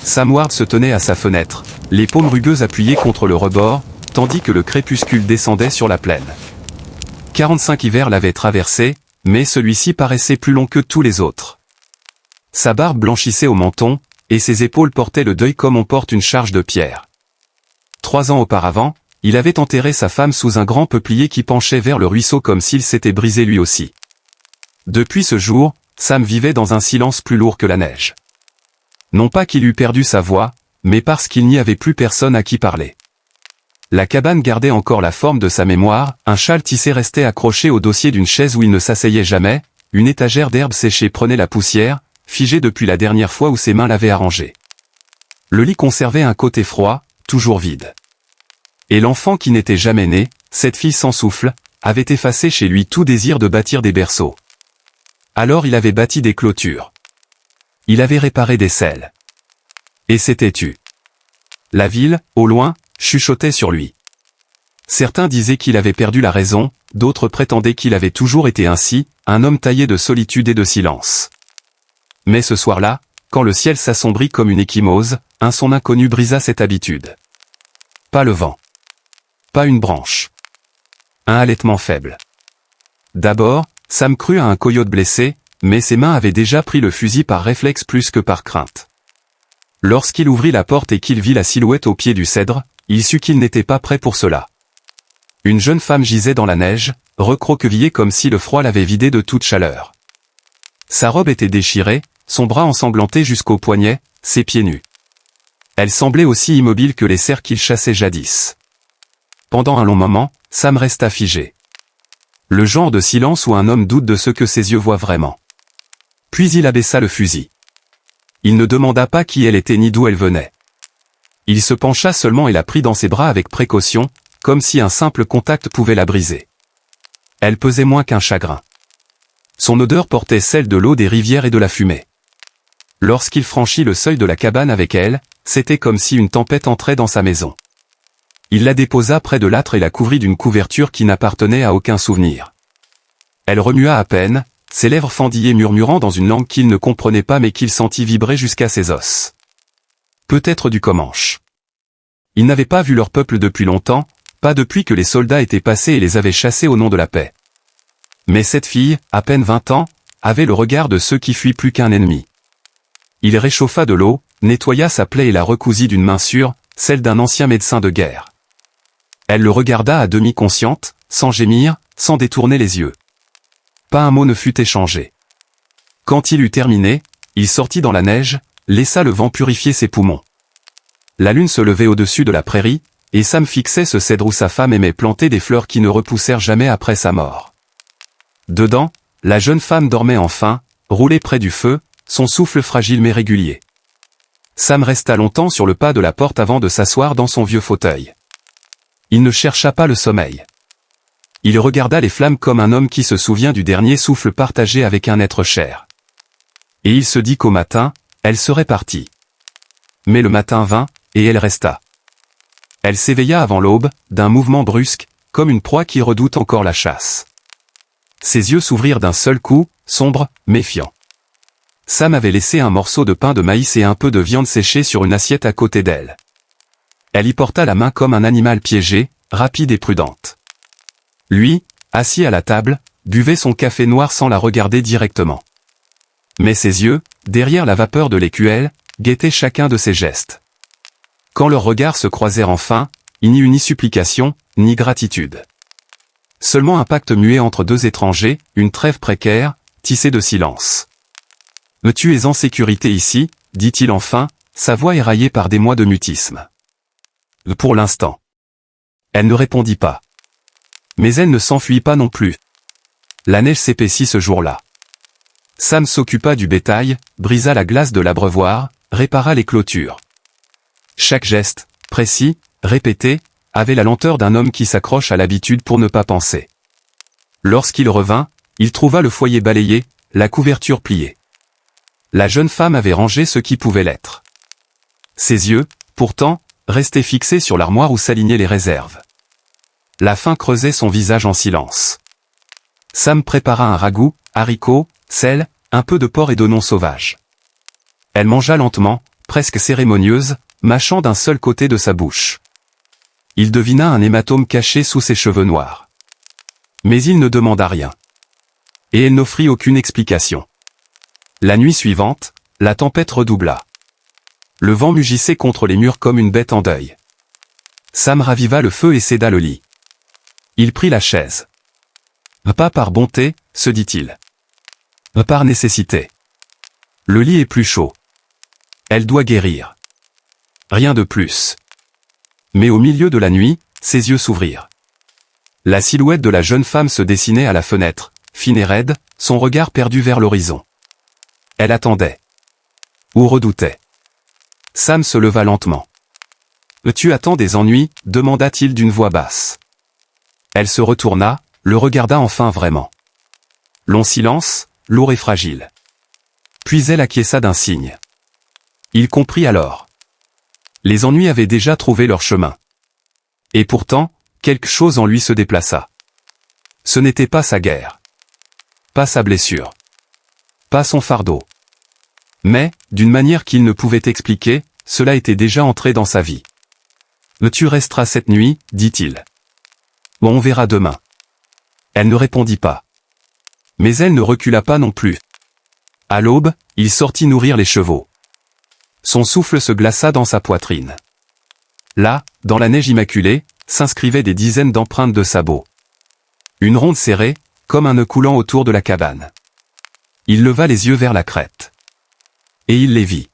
Sam Ward se tenait à sa fenêtre, les paumes rugueuses appuyées contre le rebord, tandis que le crépuscule descendait sur la plaine. 45 hivers l'avaient traversé, mais celui-ci paraissait plus long que tous les autres. Sa barbe blanchissait au menton, et ses épaules portaient le deuil comme on porte une charge de pierre. 3 ans auparavant, il avait enterré sa femme sous un grand peuplier qui penchait vers le ruisseau comme s'il s'était brisé lui aussi. Depuis ce jour, Sam vivait dans un silence plus lourd que la neige. Non pas qu'il eût perdu sa voix, mais parce qu'il n'y avait plus personne à qui parler. La cabane gardait encore la forme de sa mémoire, un châle tissé restait accroché au dossier d'une chaise où il ne s'asseyait jamais, une étagère d'herbes séchées prenait la poussière, figée depuis la dernière fois où ses mains l'avaient arrangée. Le lit conservait un côté froid, toujours vide. Et l'enfant qui n'était jamais né, cette fille sans souffle, avait effacé chez lui tout désir de bâtir des berceaux. Alors il avait bâti des clôtures. Il avait réparé des selles. Et s'était tu. La ville, au loin, chuchotait sur lui. Certains disaient qu'il avait perdu la raison, d'autres prétendaient qu'il avait toujours été ainsi, un homme taillé de solitude et de silence. Mais ce soir-là, quand le ciel s'assombrit comme une échymose, un son inconnu brisa cette habitude. Pas le vent. Pas une branche. Un halètement faible. D'abord, Sam crut à un coyote blessé, mais ses mains avaient déjà pris le fusil par réflexe plus que par crainte. Lorsqu'il ouvrit la porte et qu'il vit la silhouette au pied du cèdre, il sut qu'il n'était pas prêt pour cela. Une jeune femme gisait dans la neige, recroquevillée comme si le froid l'avait vidée de toute chaleur. Sa robe était déchirée, son bras ensanglanté jusqu'au poignet, ses pieds nus. Elle semblait aussi immobile que les cerfs qu'il chassait jadis. Pendant un long moment, Sam resta figé. Le genre de silence où un homme doute de ce que ses yeux voient vraiment. Puis il abaissa le fusil. Il ne demanda pas qui elle était ni d'où elle venait. Il se pencha seulement et la prit dans ses bras avec précaution, comme si un simple contact pouvait la briser. Elle pesait moins qu'un chagrin. Son odeur portait celle de l'eau des rivières et de la fumée. Lorsqu'il franchit le seuil de la cabane avec elle, c'était comme si une tempête entrait dans sa maison. Il la déposa près de l'âtre et la couvrit d'une couverture qui n'appartenait à aucun souvenir. Elle remua à peine, ses lèvres fendillées murmurant dans une langue qu'il ne comprenait pas mais qu'il sentit vibrer jusqu'à ses os. Peut-être du Comanche. Il n'avait pas vu leur peuple depuis longtemps, pas depuis que les soldats étaient passés et les avaient chassés au nom de la paix. Mais cette fille, à peine 20 ans, avait le regard de ceux qui fuient plus qu'un ennemi. Il réchauffa de l'eau, nettoya sa plaie et la recousit d'une main sûre, celle d'un ancien médecin de guerre. Elle le regarda à demi consciente, sans gémir, sans détourner les yeux. Pas un mot ne fut échangé. Quand il eut terminé, il sortit dans la neige, laissa le vent purifier ses poumons. La lune se levait au-dessus de la prairie, et Sam fixait ce cèdre où sa femme aimait planter des fleurs qui ne repoussèrent jamais après sa mort. Dedans, la jeune femme dormait enfin, roulée près du feu, son souffle fragile mais régulier. Sam resta longtemps sur le pas de la porte avant de s'asseoir dans son vieux fauteuil. Il ne chercha pas le sommeil. Il regarda les flammes comme un homme qui se souvient du dernier souffle partagé avec un être cher. Et il se dit qu'au matin, elle serait partie. Mais le matin vint, et elle resta. Elle s'éveilla avant l'aube, d'un mouvement brusque, comme une proie qui redoute encore la chasse. Ses yeux s'ouvrirent d'un seul coup, sombres, méfiants. Sam avait laissé un morceau de pain de maïs et un peu de viande séchée sur une assiette à côté d'elle. Elle y porta la main comme un animal piégé, rapide et prudente. Lui, assis à la table, buvait son café noir sans la regarder directement. Mais ses yeux, derrière la vapeur de l'écuelle, guettaient chacun de ses gestes. Quand leurs regards se croisèrent enfin, il n'y eut ni supplication, ni gratitude. Seulement un pacte muet entre deux étrangers, une trêve précaire, tissée de silence. « Mais tu es en sécurité ici », dit-il enfin, sa voix éraillée par des mois de mutisme. Pour l'instant. Elle ne répondit pas. Mais elle ne s'enfuit pas non plus. La neige s'épaissit ce jour-là. Sam s'occupa du bétail, brisa la glace de l'abreuvoir, répara les clôtures. Chaque geste, précis, répété, avait la lenteur d'un homme qui s'accroche à l'habitude pour ne pas penser. Lorsqu'il revint, il trouva le foyer balayé, la couverture pliée. La jeune femme avait rangé ce qui pouvait l'être. Ses yeux, pourtant, restaient fixés sur l'armoire où s'alignaient les réserves. La faim creusait son visage en silence. Sam prépara un ragoût, haricots, sel, un peu de porc et d'oignons sauvages. Elle mangea lentement, presque cérémonieuse, mâchant d'un seul côté de sa bouche. Il devina un hématome caché sous ses cheveux noirs. Mais il ne demanda rien. Et elle n'offrit aucune explication. La nuit suivante, la tempête redoubla. Le vent mugissait contre les murs comme une bête en deuil. Sam raviva le feu et céda le lit. Il prit la chaise. Pas par bonté, se dit-il. Par nécessité. Le lit est plus chaud. Elle doit guérir. Rien de plus. Mais au milieu de la nuit, ses yeux s'ouvrirent. La silhouette de la jeune femme se dessinait à la fenêtre, fine et raide, son regard perdu vers l'horizon. Elle attendait. Ou redoutait. Sam se leva lentement. « Tu attends des ennuis ?» demanda-t-il d'une voix basse. Elle se retourna, le regarda enfin vraiment. Long silence, lourd et fragile. Puis elle acquiesça d'un signe. Il comprit alors. Les ennuis avaient déjà trouvé leur chemin. Et pourtant, quelque chose en lui se déplaça. Ce n'était pas sa guerre. Pas sa blessure. Pas son fardeau. Mais, d'une manière qu'il ne pouvait expliquer, cela était déjà entré dans sa vie. « Tu resteras cette nuit, dit-il. On verra demain. » Elle ne répondit pas. Mais elle ne recula pas non plus. À l'aube, il sortit nourrir les chevaux. Son souffle se glaça dans sa poitrine. Là, dans la neige immaculée, s'inscrivaient des dizaines d'empreintes de sabots. Une ronde serrée, comme un nœud coulant autour de la cabane. Il leva les yeux vers la crête. Et il les vit.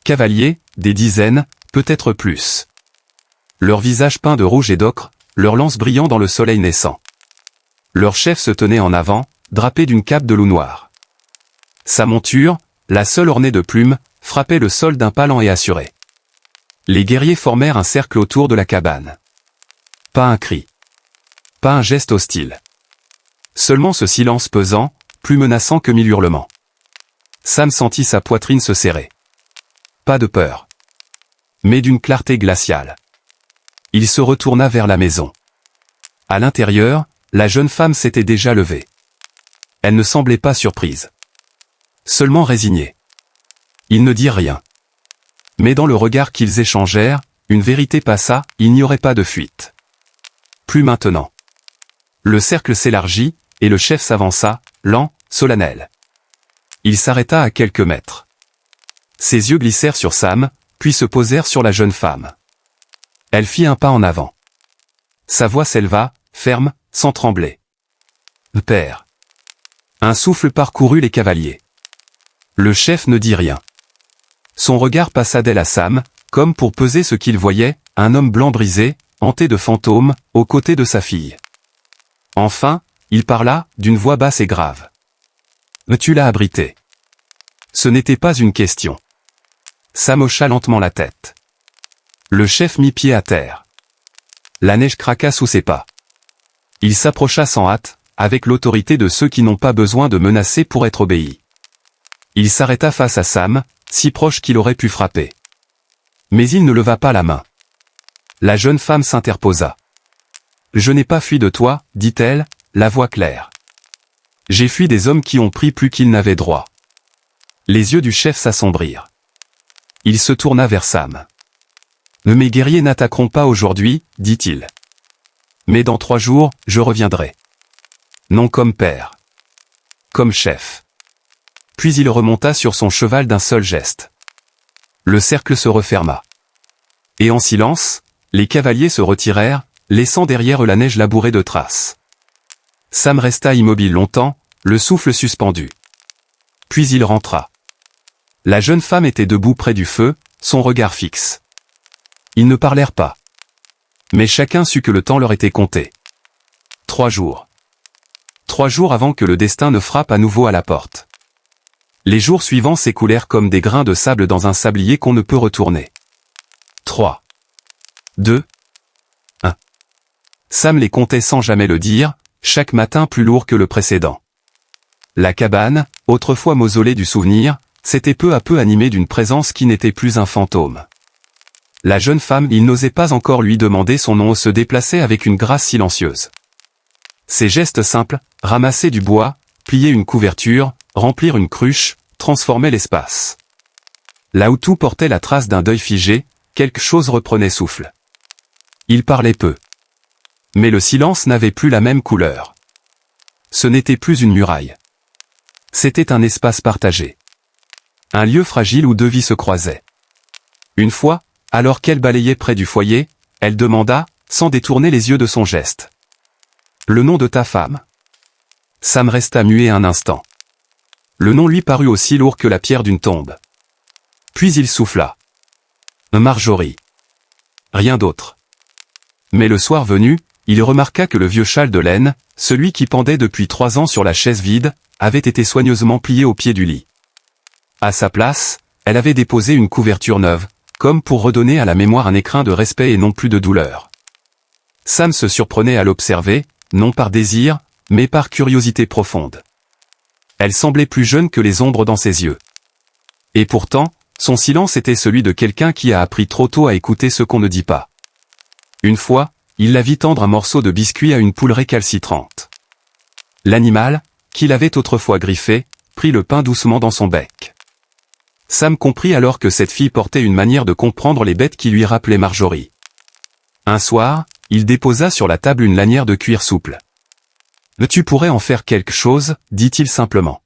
Cavaliers, des dizaines, peut-être plus. Leurs visages peints de rouge et d'ocre, leurs lances brillant dans le soleil naissant. Leur chef se tenait en avant, drapé d'une cape de loup noir. Sa monture, la seule ornée de plumes, frappait le sol d'un pas lent et assuré. Les guerriers formèrent un cercle autour de la cabane. Pas un cri. Pas un geste hostile. Seulement ce silence pesant, plus menaçant que mille hurlements. Sam sentit sa poitrine se serrer. Pas de peur. Mais d'une clarté glaciale. Il se retourna vers la maison. À l'intérieur, la jeune femme s'était déjà levée. Elle ne semblait pas surprise. Seulement résignée. Il ne dit rien. Mais dans le regard qu'ils échangèrent, une vérité passa, il n'y aurait pas de fuite. Plus maintenant. Le cercle s'élargit, et le chef s'avança, lent, solennel. Il s'arrêta à quelques mètres. Ses yeux glissèrent sur Sam, puis se posèrent sur la jeune femme. Elle fit un pas en avant. Sa voix s'éleva, ferme, sans trembler. « Père !» Un souffle parcourut les cavaliers. Le chef ne dit rien. Son regard passa d'elle à Sam, comme pour peser ce qu'il voyait, un homme blanc brisé, hanté de fantômes, aux côtés de sa fille. Enfin, il parla, d'une voix basse et grave. « Tu l'as abrité. » Ce n'était pas une question. Sam hocha lentement la tête. Le chef mit pied à terre. La neige craqua sous ses pas. Il s'approcha sans hâte, avec l'autorité de ceux qui n'ont pas besoin de menacer pour être obéis. Il s'arrêta face à Sam, si proche qu'il aurait pu frapper. Mais il ne leva pas la main. La jeune femme s'interposa. « Je n'ai pas fui de toi, dit-elle, la voix claire. J'ai fui des hommes qui ont pris plus qu'ils n'avaient droit. » Les yeux du chef s'assombrirent. Il se tourna vers Sam. « Mes guerriers n'attaqueront pas aujourd'hui, dit-il. Mais dans 3 jours, je reviendrai. Non comme père. Comme chef. » Puis il remonta sur son cheval d'un seul geste. Le cercle se referma. Et en silence, les cavaliers se retirèrent, laissant derrière eux la neige labourée de traces. Sam resta immobile longtemps, le souffle suspendu. Puis il rentra. La jeune femme était debout près du feu, son regard fixe. Ils ne parlèrent pas. Mais chacun sut que le temps leur était compté. 3 jours. 3 jours avant que le destin ne frappe à nouveau à la porte. Les jours suivants s'écoulèrent comme des grains de sable dans un sablier qu'on ne peut retourner. 3. 2. 1. Sam les comptait sans jamais le dire, chaque matin plus lourd que le précédent. La cabane, autrefois mausolée du souvenir, s'était peu à peu animée d'une présence qui n'était plus un fantôme. La jeune femme, il n'osait pas encore lui demander son nom, se déplaçait avec une grâce silencieuse. Ses gestes simples, ramasser du bois, plier une couverture, remplir une cruche, transformaient l'espace. Là où tout portait la trace d'un deuil figé, quelque chose reprenait souffle. Il parlait peu. Mais le silence n'avait plus la même couleur. Ce n'était plus une muraille. C'était un espace partagé. Un lieu fragile où deux vies se croisaient. Une fois, alors qu'elle balayait près du foyer, elle demanda, sans détourner les yeux de son geste. Le nom de ta femme. Sam resta muet un instant. Le nom lui parut aussi lourd que la pierre d'une tombe. Puis il souffla. Marjorie. Rien d'autre. Mais le soir venu, il remarqua que le vieux châle de laine, celui qui pendait depuis 3 ans sur la chaise vide, avait été soigneusement plié au pied du lit. À sa place, elle avait déposé une couverture neuve, comme pour redonner à la mémoire un écrin de respect et non plus de douleur. Sam se surprenait à l'observer, non par désir, mais par curiosité profonde. Elle semblait plus jeune que les ombres dans ses yeux. Et pourtant, son silence était celui de quelqu'un qui a appris trop tôt à écouter ce qu'on ne dit pas. Une fois, il la vit tendre un morceau de biscuit à une poule récalcitrante. L'animal, qu'il avait autrefois griffé, prit le pain doucement dans son bec. Sam comprit alors que cette fille portait une manière de comprendre les bêtes qui lui rappelait Marjorie. Un soir, il déposa sur la table une lanière de cuir souple. « Tu pourrais en faire quelque chose » dit-il simplement.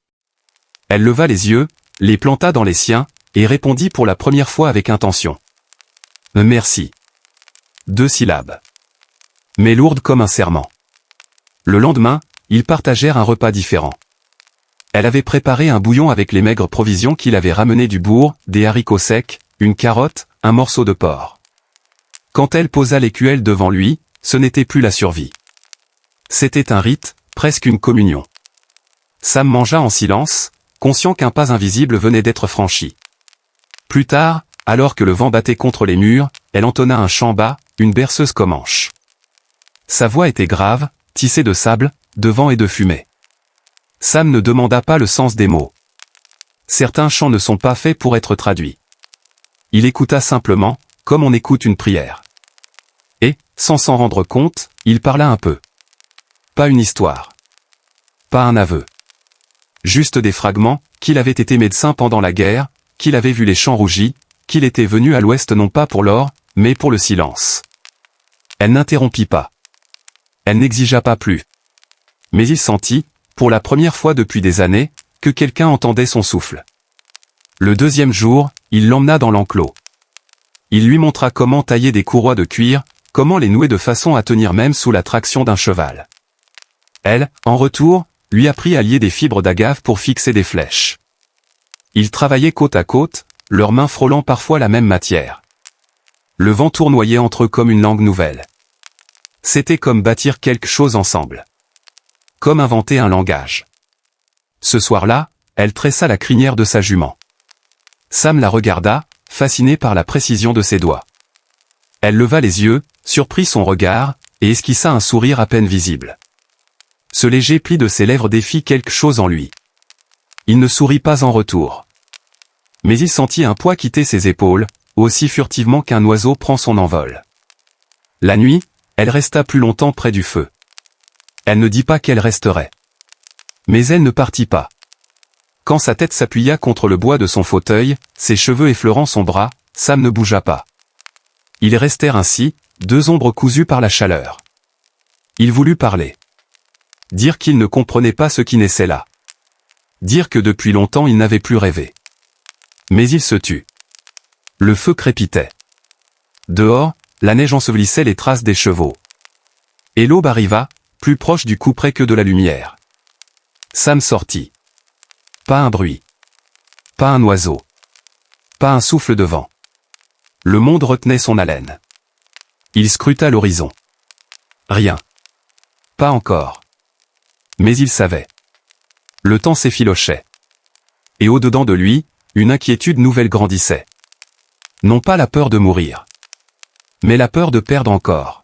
Elle leva les yeux, les planta dans les siens, et répondit pour la première fois avec intention. « Merci. » 2 syllabes. Mais lourdes comme un serment. Le lendemain, ils partagèrent un repas différent. Elle avait préparé un bouillon avec les maigres provisions qu'il avait ramenées du bourg, des haricots secs, une carotte, un morceau de porc. Quand elle posa l'écuelle devant lui, ce n'était plus la survie. C'était un rite, presque une communion. Sam mangea en silence, conscient qu'un pas invisible venait d'être franchi. Plus tard, alors que le vent battait contre les murs, elle entonna un chant bas, une berceuse comanche. Sa voix était grave, tissée de sable, de vent et de fumée. Sam ne demanda pas le sens des mots. Certains chants ne sont pas faits pour être traduits. Il écouta simplement, comme on écoute une prière. Et, sans s'en rendre compte, il parla un peu. Pas une histoire. Pas un aveu. Juste des fragments, qu'il avait été médecin pendant la guerre, qu'il avait vu les champs rougis, qu'il était venu à l'ouest non pas pour l'or, mais pour le silence. Elle n'interrompit pas. Elle n'exigea pas plus. Mais il sentit, pour la première fois depuis des années, que quelqu'un entendait son souffle. Le 2e jour, il l'emmena dans l'enclos. Il lui montra comment tailler des courroies de cuir, comment les nouer de façon à tenir même sous la traction d'un cheval. Elle, en retour, lui apprit à lier des fibres d'agave pour fixer des flèches. Ils travaillaient côte à côte, leurs mains frôlant parfois la même matière. Le vent tournoyait entre eux comme une langue nouvelle. C'était comme bâtir quelque chose ensemble. Comme inventer un langage. Ce soir-là, elle tressa la crinière de sa jument. Sam la regarda, fasciné par la précision de ses doigts. Elle leva les yeux, surprit son regard, et esquissa un sourire à peine visible. Ce léger pli de ses lèvres défit quelque chose en lui. Il ne sourit pas en retour. Mais il sentit un poids quitter ses épaules, aussi furtivement qu'un oiseau prend son envol. La nuit, elle resta plus longtemps près du feu. Elle ne dit pas qu'elle resterait. Mais elle ne partit pas. Quand sa tête s'appuya contre le bois de son fauteuil, ses cheveux effleurant son bras, Sam ne bougea pas. Ils restèrent ainsi, 2 ombres cousues par la chaleur. Il voulut parler. Dire qu'il ne comprenait pas ce qui naissait là. Dire que depuis longtemps il n'avait plus rêvé. Mais il se tut. Le feu crépitait. Dehors, la neige ensevelissait les traces des chevaux. Et l'aube arriva, plus proche du couperet que de la lumière. Sam sortit. Pas un bruit. Pas un oiseau. Pas un souffle de vent. Le monde retenait son haleine. Il scruta l'horizon. Rien. Pas encore. Mais il savait. Le temps s'effilochait. Et au-dedans de lui, une inquiétude nouvelle grandissait. Non pas la peur de mourir. Mais la peur de perdre encore.